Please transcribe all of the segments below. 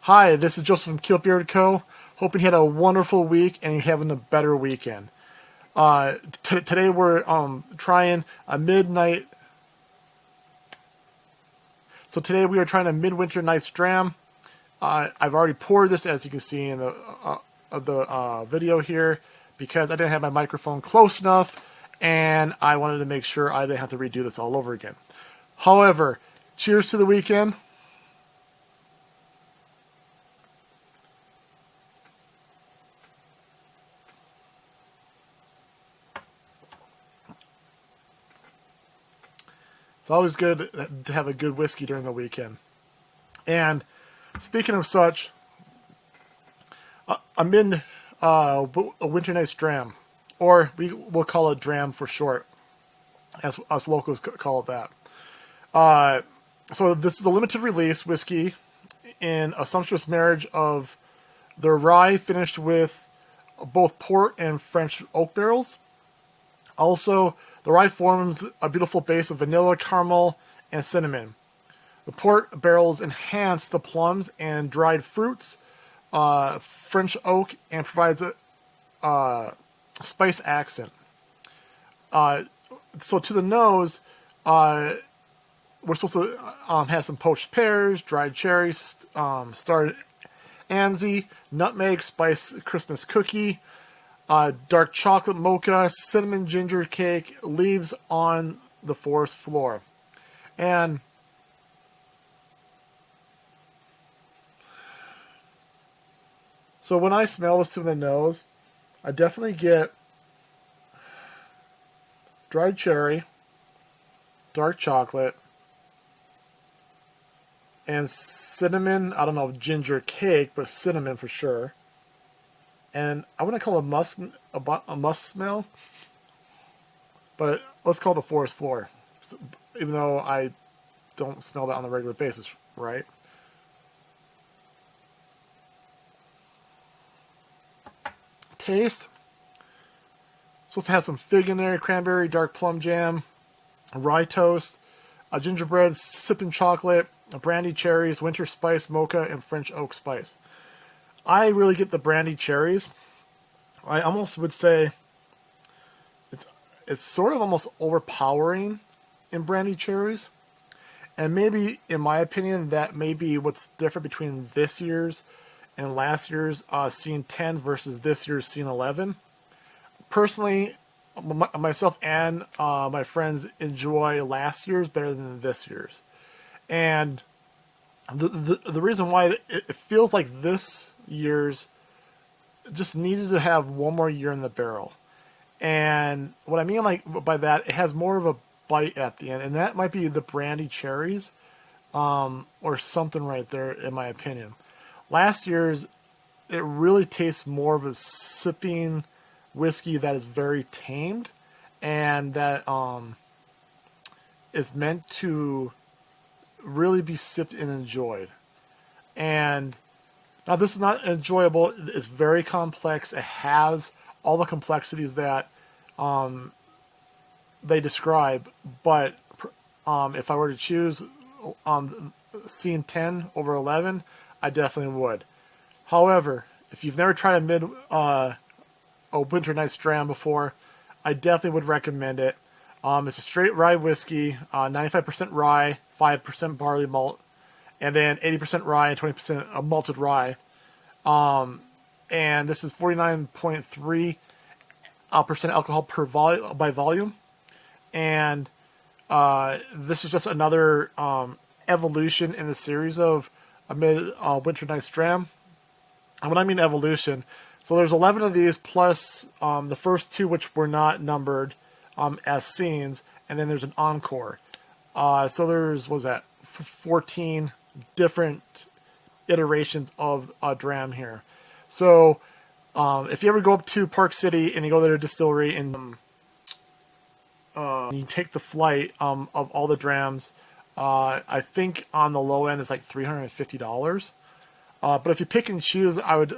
Hi, this is Joseph from KILT BEARD CO. Hoping you had a wonderful week and you're having a better weekend. Today we're trying a midnight. So today we are trying a Midwinter Nighrt Dram. I've already poured this, as you can see in the video here, because I didn't have my microphone close enough, and I wanted to make sure I didn't have to redo this all over again. However, cheers to the weekend. It's always good to have a good whiskey during the weekend. And speaking of such, I'm in a Winter Nights Dram, or we'll call it Dram for short, as us locals call it that. So this is a limited release whiskey in a sumptuous marriage of the rye finished with both port and French oak barrels. Also, the rye forms a beautiful base of vanilla, caramel, and cinnamon. The port barrels enhance the plums and dried fruits, French oak, and provides a spice accent. So to the nose, we're supposed to have some poached pears, dried cherries, starred 𝐒𝐔𝐁𝐒𝐑𝐈𝐍, nutmeg, spice Christmas cookie, dark chocolate mocha, cinnamon ginger cake, leaves on the forest floor. And so when I smell this to the nose, I definitely get dried cherry, dark chocolate, and cinnamon. I don't know if ginger cake, but cinnamon for sure. And I wouldn't call it a musk smell, but let's call it the forest floor, even though I don't smell that on a regular basis, right? Taste. Supposed to have some fig in there, cranberry, dark plum jam, rye toast, a gingerbread, sipping chocolate, brandy cherries, winter spice mocha, and French oak spice. I really get the brandy cherries. I almost would say it's sort of almost overpowering in brandy cherries. And maybe, in my opinion, that may be what's different between this year's and last year's Scene 10 versus this year's Scene 11. Personally, myself and my friends enjoy last year's better than this year's. And the reason why it feels like this year's just needed to have one more year in the barrel. And what I mean by that, it has more of a bite at the end, and that might be the brandy cherries or something right there, in my opinion. Last year's, it really tastes more of a sipping whiskey that is very tamed and that is meant to really be sipped and enjoyed. And now this is not enjoyable. It's very complex. It has all the complexities that they describe. But if I were to choose Scene 10 over 11, I definitely would. However, if you've never tried a Winter Nights Dram before, I definitely would recommend it. It's a straight rye whiskey, 95% rye, 5% barley malt, and then 80% rye and 20% malted rye. And this is 49.3% alcohol by volume. And this is just another evolution in the series of a Winter Nights Dram. And when I mean evolution, so there's 11 of these plus the first two which were not numbered as scenes, and then there's an encore. So there's, what was that, 14 different iterations of a Dram here. So if you ever go up to Park City and you go to their distillery and you take the flight of all the Drams, I think on the low end it's like $350. But if you pick and choose, I would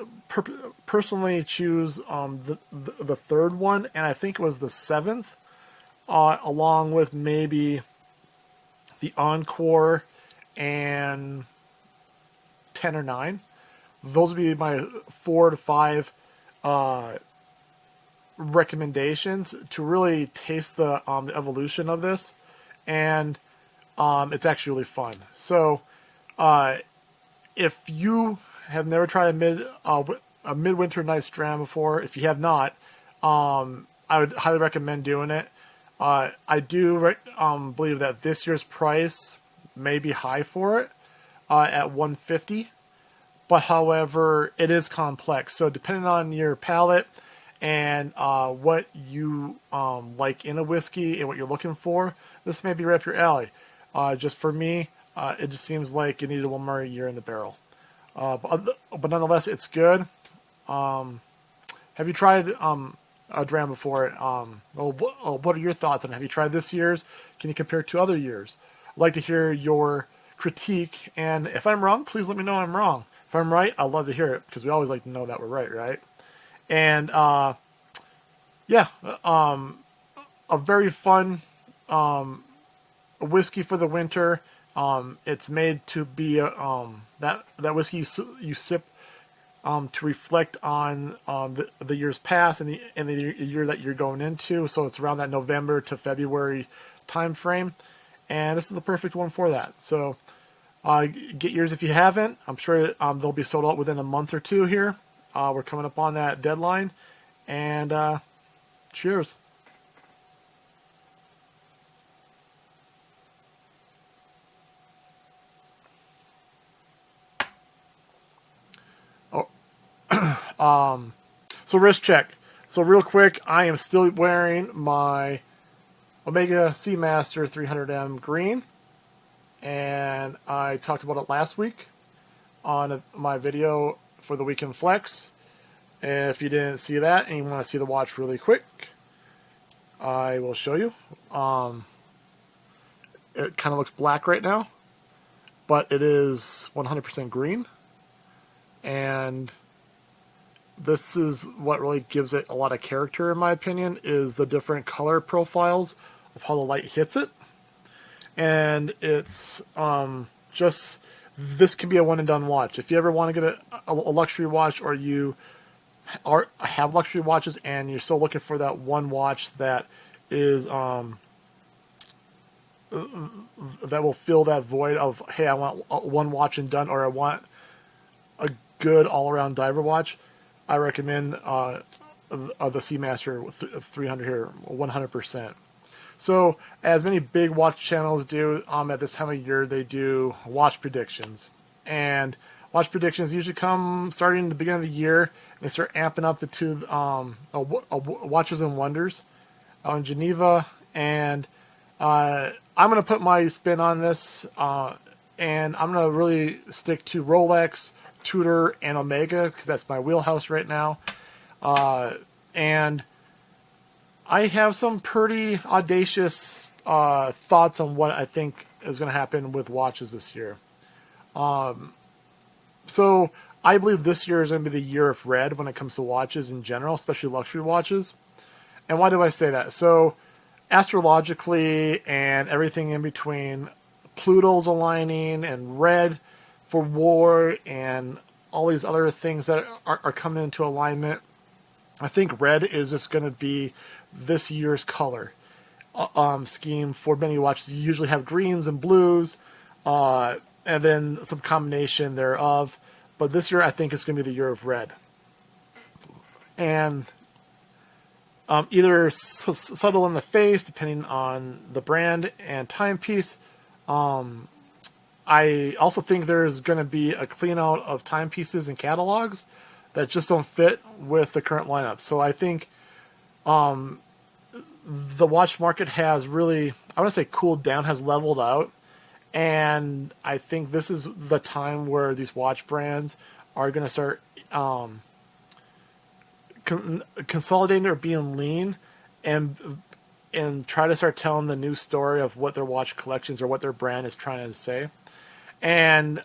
personally choose the third one, and I think it was the 7th, along with maybe the Encore and 10 or 9. those would be my 4 to 5 recommendations to really taste the evolution of this, and it's actually really fun. So if you have never tried a Midwinter Nights Dram before, if you have not, I would highly recommend doing it. I do believe that this year's price may be high for it at $150, but however, it is complex. So depending on your palate and what you like in a whiskey and what you're looking for, this may be right up your alley. Just for me, it just seems like it needed one more year in the barrel. But nonetheless, it's good. Have you tried a Dram before? What are your thoughts on it? Have you tried this year's? Can you compare it to other years? I'd like to hear your critique, and if I'm wrong, please let me know I'm wrong. If I'm right, I'd love to hear it, because we always like to know that we're right? And yeah, a very fun whiskey for the winter. It's made to be that whiskey you sip to reflect on the years past and the year that you're going into. So it's around that November to February time frame, and this is the perfect one for that. So get yours if you haven't. I'm sure they'll be sold out within a month or two here. We're coming up on that deadline, and cheers. So wrist check. So real quick, I am still wearing my Omega Seamaster 300M green, and I talked about it last week on my video for the Weekend Flex. And if you didn't see that and you want to see the watch really quick, I will show you. It kind of looks black right now, but it is 100% green, and this is what really gives it a lot of character, in my opinion, is the different color profiles of how the light hits it. And it's just, this can be a one and done watch. If you ever want to get a luxury watch, or you have luxury watches and you're still looking for that one watch that is that will fill that void of, hey, I want one watch and done, or I want a good all-around diver watch, I recommend the Seamaster 300 here, 100%. So, as many big watch channels do, at this time of year, they do watch predictions. And watch predictions usually come starting at the beginning of the year, and they start amping up into Watches and Wonders out in Geneva. And I'm going to put my spin on this, and I'm going to really stick to Rolex, Tudor, and Omega, because that's my wheelhouse right now. And I have some pretty audacious thoughts on what I think is going to happen with watches this year. So I believe this year is going to be the year of red when it comes to watches in general, especially luxury watches. And why do I say that? So astrologically and everything in between, Pluto's aligning, and red for war, and all these other things that are coming into alignment. I think red is just going to be this year's color scheme for many watches. You usually have greens and blues, and then some combination thereof. But this year, I think it's going to be the year of red. And either subtle in the face, depending on the brand and timepiece. I also think there's going to be a clean out of timepieces and catalogs that just don't fit with the current lineup. So I think the watch market has really, I want to say cooled down, has leveled out. And I think this is the time where these watch brands are going to start consolidating or being lean, and try to start telling the new story of what their watch collections or what their brand is trying to say. And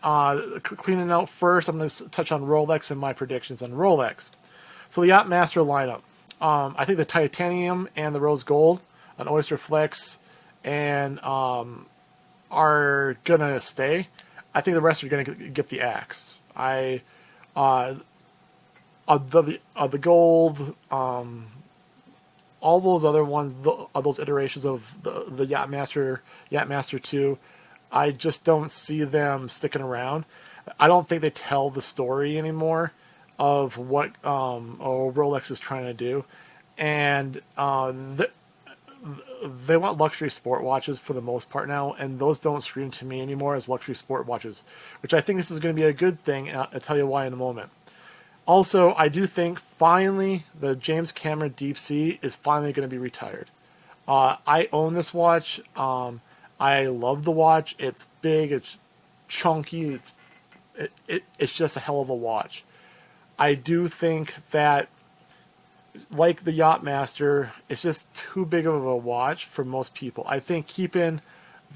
cleaning out first, I'm going to touch on Rolex and my predictions on Rolex. So the Yachtmaster lineup. I think the titanium and the rose gold on Oyster Flex and are going to stay. I think the rest are going to get the axe. I The gold, all those other ones, those iterations of the Yachtmaster 2, I just don't see them sticking around. I don't think they tell the story anymore of what Rolex is trying to do, and they want luxury sport watches for the most part now, and those don't scream to me anymore as luxury sport watches, which I think this is going to be a good thing, and I'll tell you why in a moment. Also, I do think finally the James Cameron Deep Sea is finally going to be retired. I own this watch. I love the watch. It's big. It's chunky. It's just a hell of a watch. I do think that, like the Yachtmaster, it's just too big of a watch for most people. I think keeping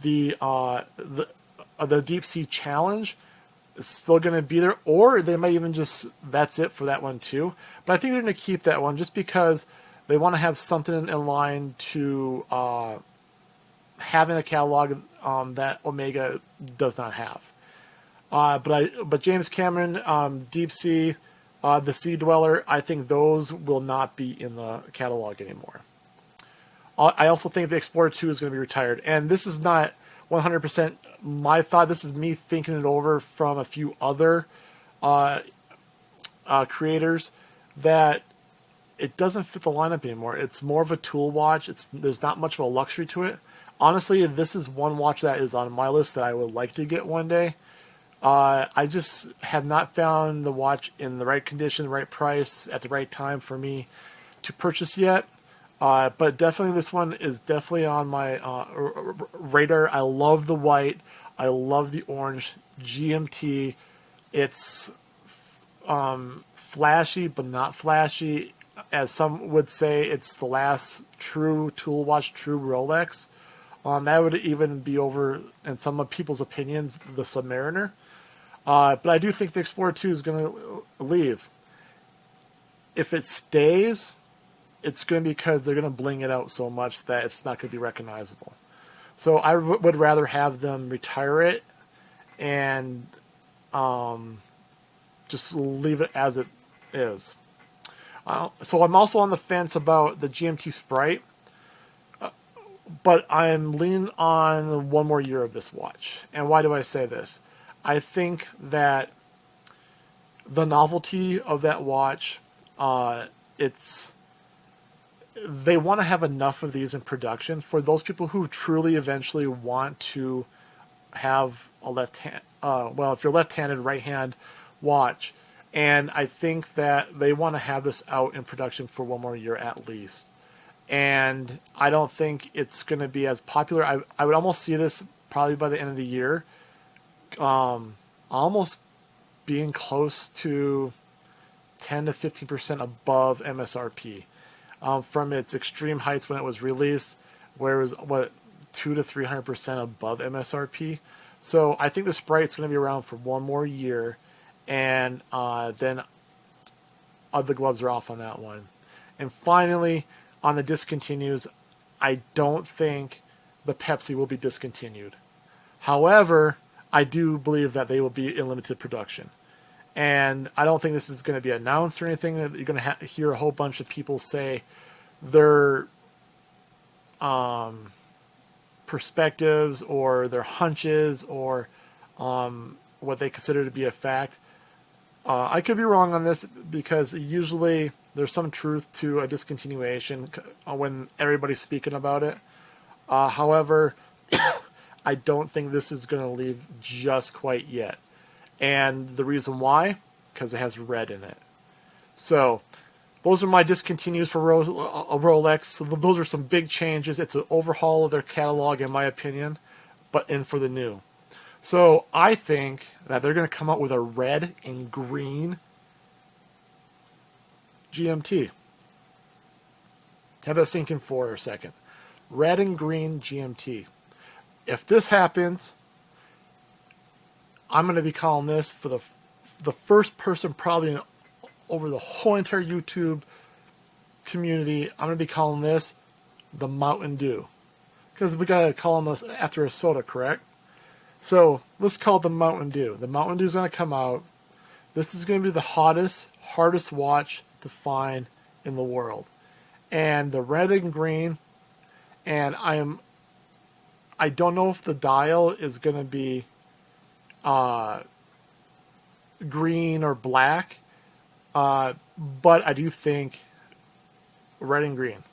the Deep Sea Challenge is still going to be there, or they might even just, that's it for that one too. But I think they're going to keep that one just because they want to have something in line to having a catalog that Omega does not have. But James Cameron, Deep Sea, the Sea Dweller, I think those will not be in the catalog anymore. I also think the Explorer 2 is going to be retired, and this is not 100% my thought. This is me thinking it over from a few other creators, that it doesn't fit the lineup anymore. It's more of a tool watch. There's not much of a luxury to it. Honestly, this is one watch that is on my list that I would like to get one day. I just have not found the watch in the right condition, the right price, at the right time for me to purchase yet. But definitely this one is definitely on my radar. I love the white. I love the orange GMT. It's flashy, but not flashy. As some would say, it's the last true tool watch, true Rolex. That would even be over, in some of people's opinions, the Submariner. But I do think the Explorer 2 is going to leave. If it stays, it's going to be because they're going to bling it out so much that it's not going to be recognizable. So I would rather have them retire it and just leave it as it is. So I'm also on the fence about the GMT Sprite, but I'm leaning on one more year of this watch. And why do I say this? I think that the novelty of that watch, they want to have enough of these in production for those people who truly eventually want to have a left hand, if you're left-handed, right-hand watch. And I think that they want to have this out in production for one more year at least. And I don't think it's going to be as popular. I would almost see this probably by the end of the year, almost being close to 10 to 15% above MSRP. From its extreme heights when it was released, where it was 200 to 300% above MSRP. So I think the Sprite's going to be around for one more year, and then the gloves are off on that one. And finally, on the discontinues, I don't think the Pepsi will be discontinued. However, I do believe that they will be in limited production. And I don't think this is going to be announced or anything. You're going to hear a whole bunch of people say their perspectives or their hunches or what they consider to be a fact. I could be wrong on this because usually there's some truth to a discontinuation when everybody's speaking about it. However, I don't think this is going to leave just quite yet. And the reason why? Because it has red in it. So, those are my discontinues for Rolex. So those are some big changes. It's an overhaul of their catalog, in my opinion, but in for the new. So, I think that they're going to come out with a red and green GMT. Have that sink in for a second. Red and green GMT. If this happens, I'm going to be calling this, for the first person probably over the whole entire YouTube community, I'm going to be calling this the Mountain Dew. Because we got to call them this after a soda, correct? So let's call it the Mountain Dew. The Mountain Dew is going to come out. This is going to be the hardest watch to find in the world. And the red and green, and I don't know if the dial is going to be green or black, but I do think red and green.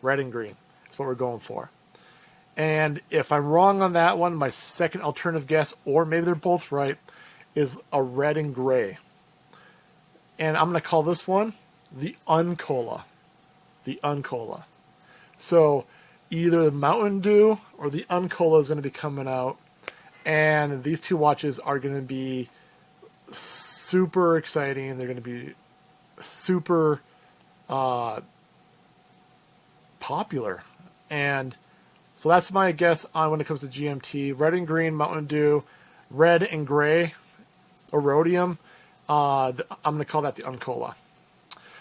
Red and green. That's what we're going for. And if I'm wrong on that one, my second alternative guess, or maybe they're both right, is a red and gray. And I'm going to call this one the 𝐒𝐂𝐑𝐈𝐏𝐍𝐿. The 𝐒𝐂𝐑𝐈𝐏𝐿. So either the Mountain Dew or the 𝐒𝐂𝐑𝐈𝐏𝐿 is going to be coming out. And these two watches are going to be super exciting. They're going to be super popular. And so that's my guess on when it comes to GMT. Red and green, Mountain Dew. Red and gray, Rhodium. I'm going to call that the 𝐒𝐂𝐑𝐈𝐏𝐿.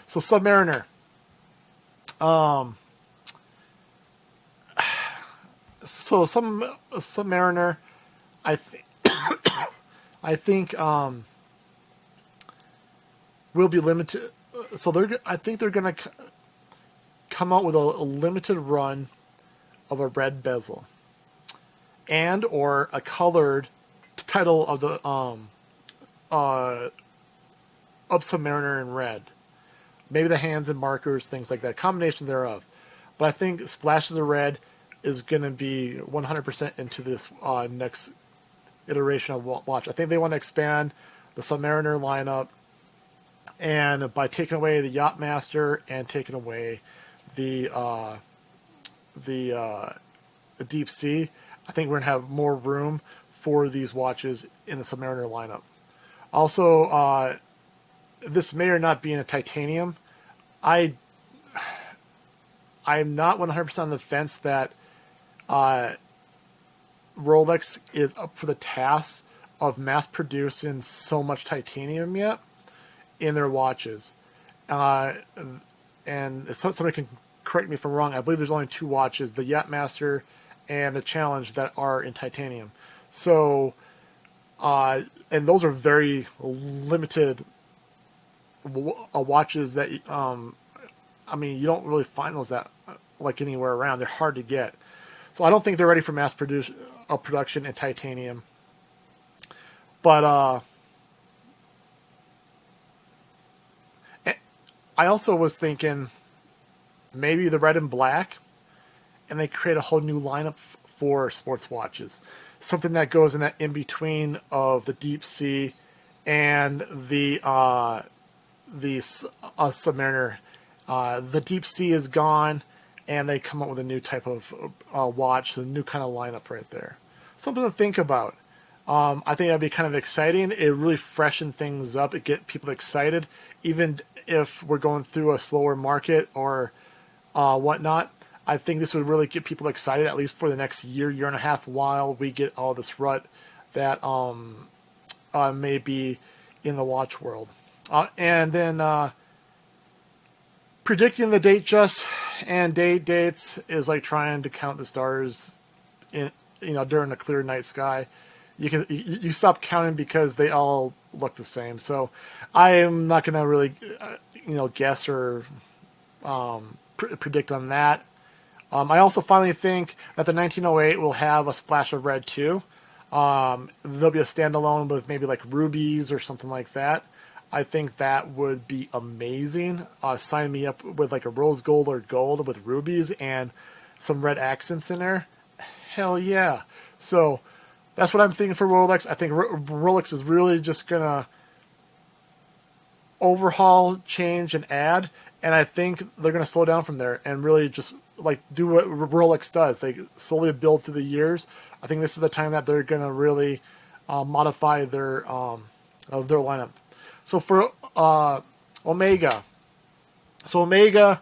So Submariner. So Submariner, I think will be limited. So I think they're going to come out with a limited run of a red bezel and or a colored title of the of Submariner in red. Maybe the hands and markers, things like that, combination thereof. But I think splashes of red is going to be 100% into this next iteration of watch. I think they want to expand the Submariner lineup, and by taking away the Yachtmaster and taking away the Deep Sea, I think we're going to have more room for these watches in the Submariner lineup. Also, this may or not be in a titanium. I'm not 100% on the fence that Rolex is up for the task of mass producing so much titanium yet in their watches. And somebody can correct me if I'm wrong. I believe there's only two watches, the Yachtmaster and the Challenge, that are in titanium. So, and those are very limited watches that, I mean, you don't really find those that like anywhere around. They're hard to get. So I don't think they're ready for mass production in titanium. But I also was thinking maybe the red and black, and they create a whole new lineup for sports watches. Something that goes in that in-between of the Deep Sea and the Submariner. The Deep Sea is gone, and they come up with a new type of watch, a new kind of lineup right there. Something to think about. I think that'd be kind of exciting. It really freshen things up. It get people excited, even if we're going through a slower market or whatnot. I think this would really get people excited, at least for the next year and a half, while we get all this rut that may be in the watch world. And then predicting the date and dates is like trying to count the stars in during a clear night sky. You stop counting because they all look the same. So I am not going to really guess or predict on that. I also finally think that the 1908 will have a splash of red too. There'll be a standalone with maybe like rubies or something like that. I think that would be amazing. Sign me up with like a rose gold or gold with rubies and some red accents in there. Hell yeah. So that's what I'm thinking for Rolex. I think Rolex is really just going to overhaul, change, and add. And I think they're going to slow down from there and really just like do what Rolex does. They slowly build through the years. I think this is the time that they're going to really modify their lineup. So for Omega, may do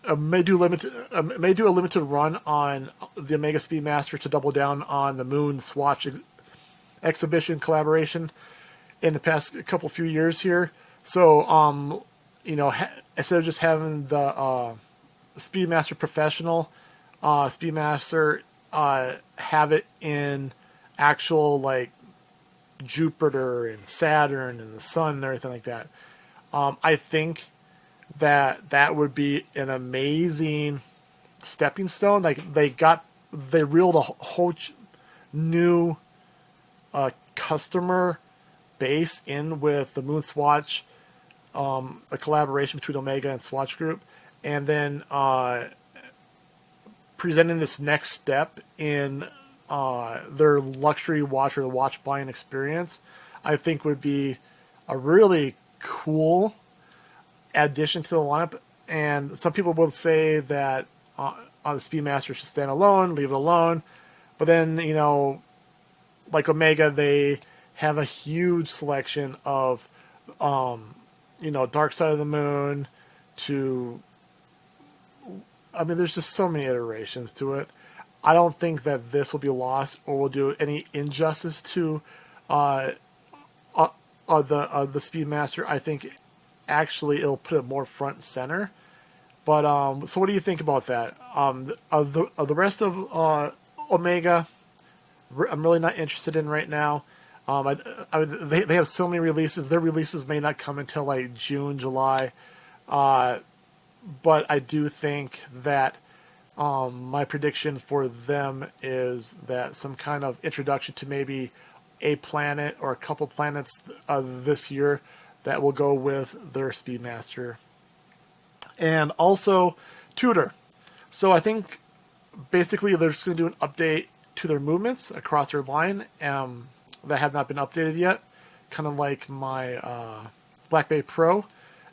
a limited run on the Omega Speedmaster to double down on the Moon Swatch exhibition collaboration in the past few years here. So instead of just having the Speedmaster Professional Speedmaster have it in actual like Jupiter and Saturn and the Sun and everything like that. I think that would be an amazing stepping stone. Like they reeled a whole new customer base in with the Moon Swatch, a collaboration between Omega and Swatch Group, and then presenting this next step in their luxury watch or the watch buying experience, I think would be a really cool addition to the lineup. And some people will say that the Speedmaster should stand alone, leave it alone. But then, you know, like Omega, they have a huge selection of, you know, Dark Side of the Moon to, I mean, there's just so many iterations to it. I don't think that this will be lost or will do any injustice to the Speedmaster. I think actually it'll put it more front and center. But so what do you think about that? The rest of Omega, I'm really not interested in right now. They have so many releases. Their releases may not come until like June, July. But I do think that my prediction for them is that some kind of introduction to maybe a planet or a couple planets this year that will go with their Speedmaster. And also Tudor. So I think basically they're just going to do an update to their movements across their line that have not been updated yet. Kind of like my Black Bay Pro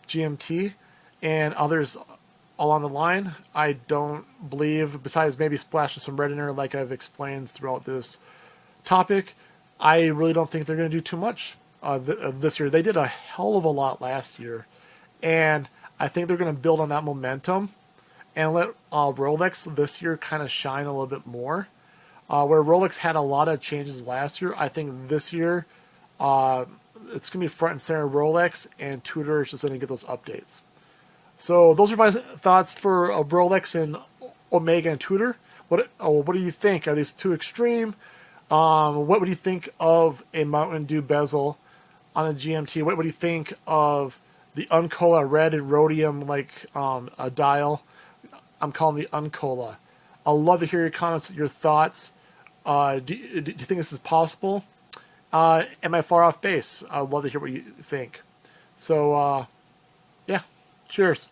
GMT and others along the line. I don't believe, besides maybe splashing some red in there like I've explained throughout this topic, I really don't think they're going to do too much this year. They did a hell of a lot last year, and I think they're going to build on that momentum and let Rolex this year kind of shine a little bit more. Where Rolex had a lot of changes last year, I think this year it's going to be front and center Rolex, and Tudor is just going to get those updates. So those are my thoughts for Rolex and Omega and Tudor. What do you think? Are these too extreme? What would you think of a Mountain Dew bezel on a GMT? What would you think of the Uncola red and rhodium like a dial? I'm calling the Uncola. I'd love to hear your comments, your thoughts. Do you think this is possible? Am I far off base? I'd love to hear what you think. So, yeah. Cheers.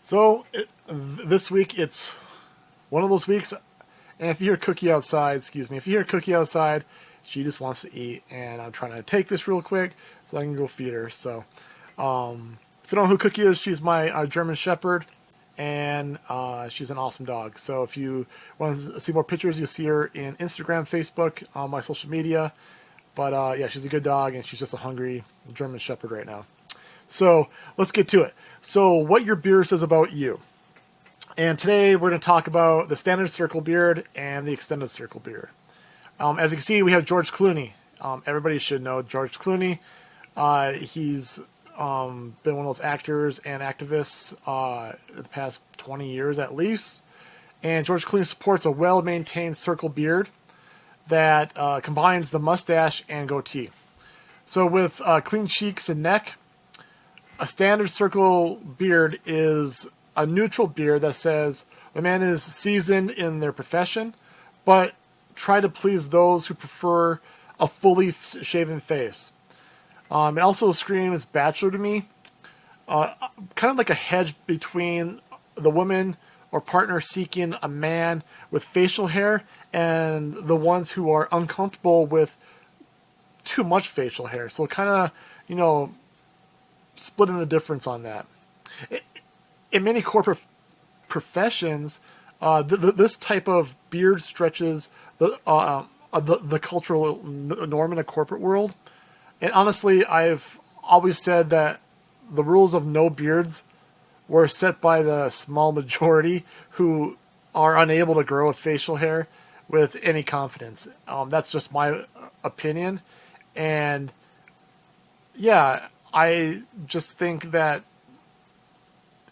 So, this week, it's one of those weeks, and if you hear Cookie outside, if you hear Cookie outside, she just wants to eat, and I'm trying to take this real quick so I can go feed her. So, if you don't know who Cookie is, she's my German Shepherd, and she's an awesome dog. So if you want to see more pictures, you'll see her in Instagram, Facebook, on my social media. But yeah, she's a good dog, and she's just a hungry German Shepherd right now. So let's get to it. So what your beard says about you. And today we're going to talk about the standard circle beard and the extended circle beard. As you can see, we have George Clooney. Everybody should know George Clooney. He's been one of those actors and activists the past 20 years at least. And George Clooney supports a well-maintained circle beard that combines the mustache and goatee. So with clean cheeks and neck, a standard circle beard is a neutral beard that says the man is seasoned in their profession, but try to please those who prefer a fully shaven face. It also screams bachelor to me, kind of like a hedge between the woman or partner seeking a man with facial hair and the ones who are uncomfortable with too much facial hair. So kind of, you know, splitting the difference on that. In many corporate professions, this type of beard stretches the cultural norm in a corporate world. And honestly, I've always said that the rules of no beards were set by the small majority who are unable to grow a facial hair with any confidence. That's just my opinion. And yeah, I just think that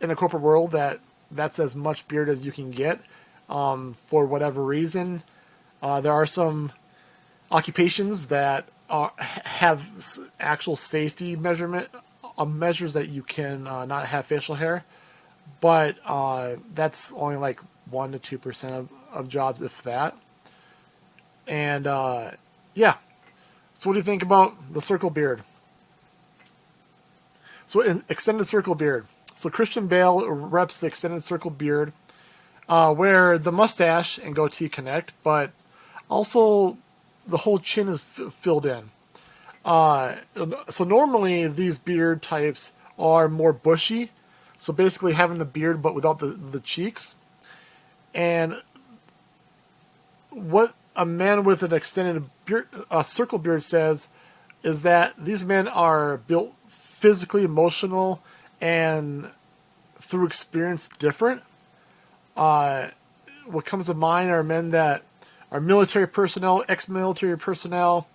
in the corporate world that's as much beard as you can get for whatever reason. There are some occupations that have actual safety measures that you can not have facial hair, but that's only like 1 to 2% of jobs, if that. And yeah, so what do you think about the circle beard? So in extended circle beard, so Christian Bale reps the extended circle beard, where the mustache and goatee connect, but also the whole chin is filled in. So normally these beard types are more bushy, so basically having the beard but without the cheeks. And what a man with an extended beard, circle beard says is that these men are built physically, emotional, and through experience different. What comes to mind are men that are military personnel, ex-military personnel,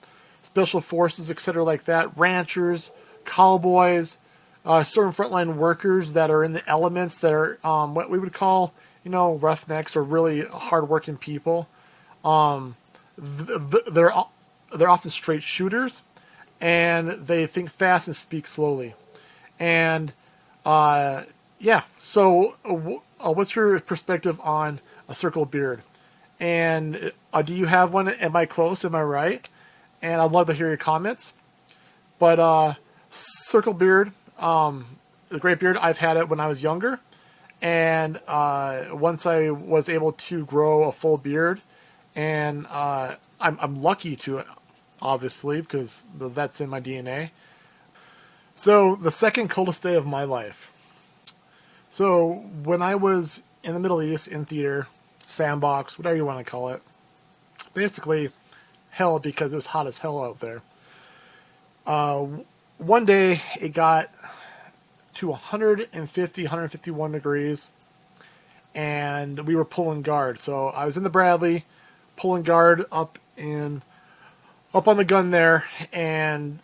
special forces, etc. like that, ranchers, cowboys, certain frontline workers that are in the elements that are what we would call, roughnecks or really hardworking people. They're often straight shooters, and they think fast and speak slowly. And yeah, so what's your perspective on a circle beard? And do you have one? Am I close? Am I right? And I'd love to hear your comments. But circle beard, a great beard. I've had it when I was younger, and once I was able to grow a full beard, and I'm lucky to it, obviously, because that's in my DNA. So the second coldest day of my life. So when I was in the Middle East, in theater, sandbox, whatever you want to call it, basically hell, because it was hot as hell out there. One day it got to 150, 151 degrees, and we were pulling guard. So I was in the Bradley, pulling guard up on the gun there, and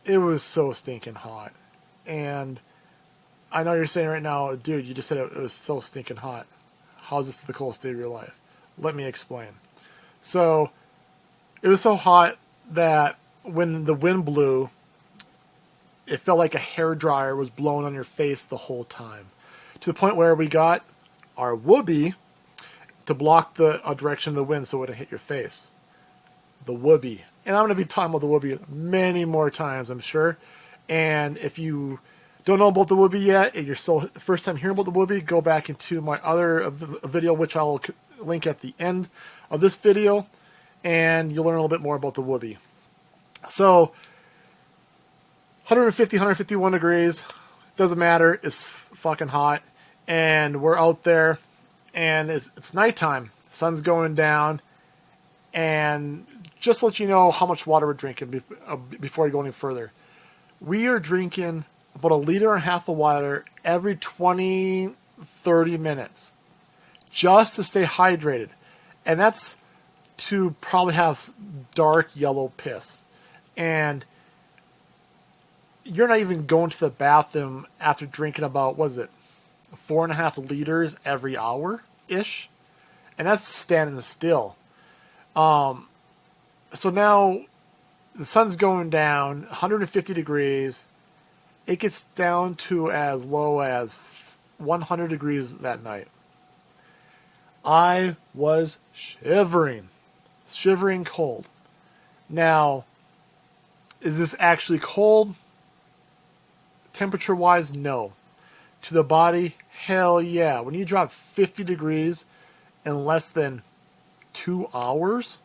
it was so stinking hot. And I know you're saying right now, dude, you just said it was so stinking hot. How's this the coldest day of your life? Let me explain. So it was so hot that when the wind blew, it felt like a hairdryer was blowing on your face the whole time. To the point where we got our whoopee to block the direction of the wind so it wouldn't hit your face. The whoopee. And I'm going to be talking about the whoopee many more times, I'm sure. And if you don't know about the whoopee yet, and you're still the first time hearing about the whoopee, go back into my other video, which I'll link at the end of this video, and you'll learn a little bit more about the whoopee. So 150, 151 degrees, doesn't matter, it's fucking hot, and we're out there, and it's nighttime, sun's going down, and just to let you know how much water we're drinking before I go any further. We are drinking about 1.5 liters of water every 20, 30 minutes just to stay hydrated. And that's to probably have dark yellow piss. And you're not even going to the bathroom after drinking about, 4.5 liters every hour-ish? And that's standing still. So now the sun's going down, 150 degrees. It gets down to as low as 100 degrees that night. I was shivering cold. Now, is this actually cold? Temperature-wise, no. To the body, hell yeah. When you drop 50 degrees in less than 2 hours,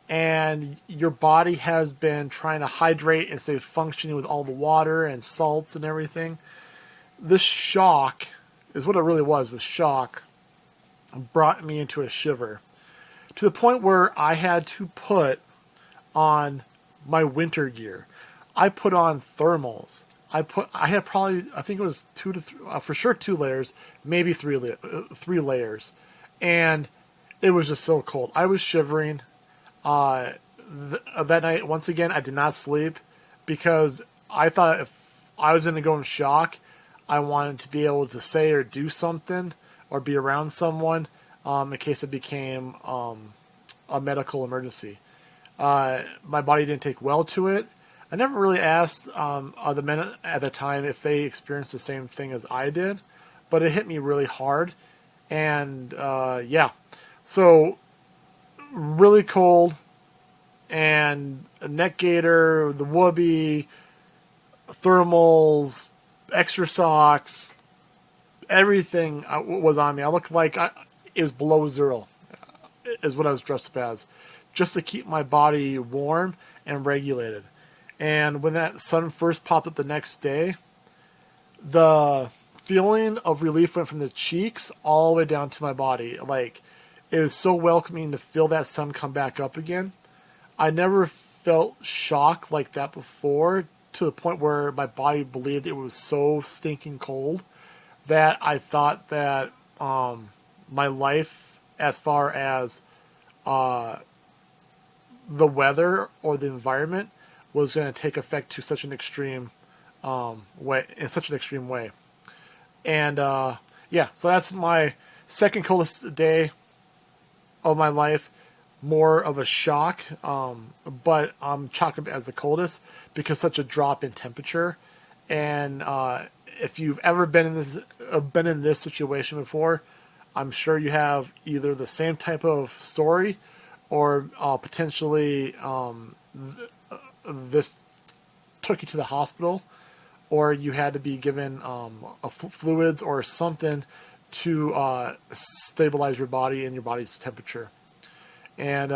and your body has been trying to hydrate and stay functioning with all the water and salts and everything, this shock is what it really was shock, brought me into a shiver. To the point where I had to put on my winter gear. I put on thermals. I think it was 2 to 3, for sure 2 layers, maybe 3 layers. And it was just so cold. I was shivering. That night, once again, I did not sleep because I thought if I was going to go in shock, I wanted to be able to say or do something or be around someone in case it became a medical emergency. My body didn't take well to it. I never really asked the men at the time if they experienced the same thing as I did, but it hit me really hard. And yeah, so really cold, and a neck gaiter, the whoopee, thermals, extra socks, everything was on me. I looked like it was below zero, is what I was dressed up as, just to keep my body warm and regulated. And when that sun first popped up the next day, the feeling of relief went from the cheeks all the way down to my body. Like, it was so welcoming to feel that sun come back up again. I never felt shock like that before, to the point where my body believed it was so stinking cold that I thought that my life, as far as the weather or the environment, was going to take effect to such an extreme way, in such an extreme way. And yeah, so that's my second coldest day of my life. More of a shock, but I'm chalking it as the coldest because such a drop in temperature. And if you've ever been in this situation before, I'm sure you have either the same type of story, or potentially this took you to the hospital, or you had to be given fluids or something to stabilize your body and your body's temperature. And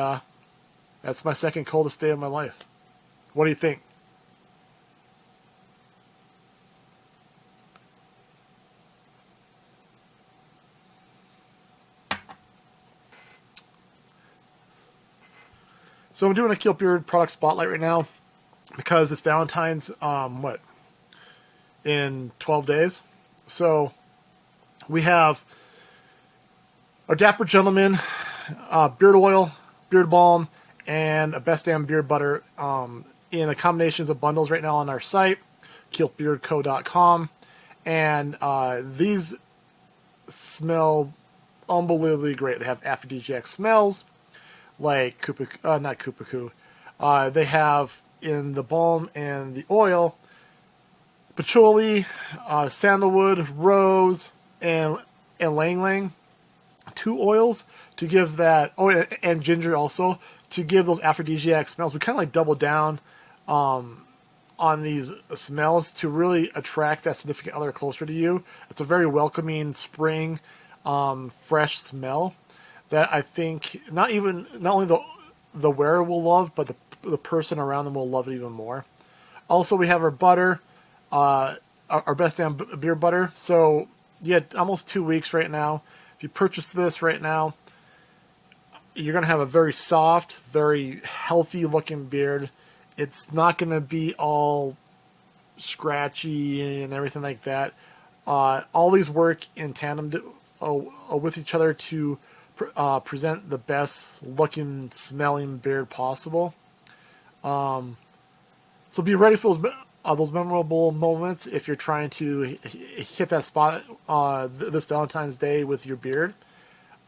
that's my second coldest day of my life. What do you think? So I'm doing a KILT Beard product spotlight right now because it's Valentine's, in 12 days. So we have our Dapper Gentleman beard oil, beard balm, and a Best Damn Beard Butter in a combinations of bundles right now on our site, KILTBEARDCO.com. And these smell unbelievably great. They have aphrodisiac smells like not kupaku. They have in the balm and the oil patchouli, sandalwood, rose, and ylang ylang. 2 oils to give that, and ginger also, to give those aphrodisiac smells. We kind of like double down on these smells to really attract that significant other closer to you. It's a very welcoming spring, fresh smell that I think not only the wearer will love, but the person around them will love it even more. Also, we have our butter, our Best Damn Beard Butter. So yeah, almost 2 weeks right now. If you purchase this right now, you're going to have a very soft, very healthy looking beard. It's not going to be all scratchy and everything like that. All these work in tandem with each other to present the best looking, smelling beard possible. So be ready for those memorable moments if you're trying to hit that spot this Valentine's Day with your beard.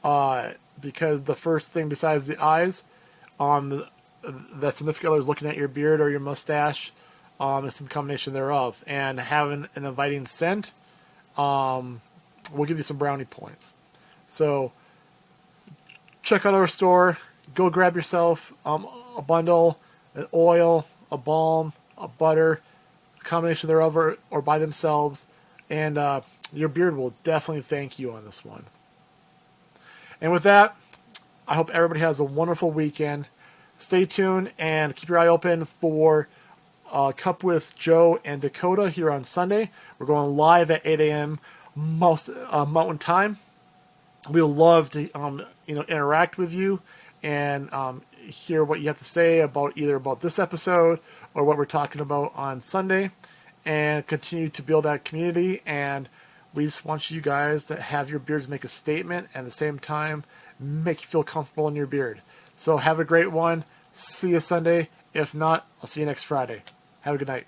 Because the first thing besides the eyes, the significant other is looking at your beard or your mustache, is some combination thereof. And having an inviting scent will give you some brownie points. So check out our store. Go grab yourself a bundle, an oil, a balm, a butter, a combination thereof, or by themselves, and your beard will definitely thank you on this one. And with that, I hope everybody has a wonderful weekend. Stay tuned and keep your eye open for Cup with Joe and Dakota here on Sunday. We're going live at 8 a.m. Mountain Time. We would love to interact with you and hear what you have to say about either about this episode or what we're talking about on Sunday, and continue to build that community. And we just want you guys to have your beards make a statement and at the same time make you feel comfortable in your beard. So have a great one. See you Sunday. If not, I'll see you next Friday. Have a good night.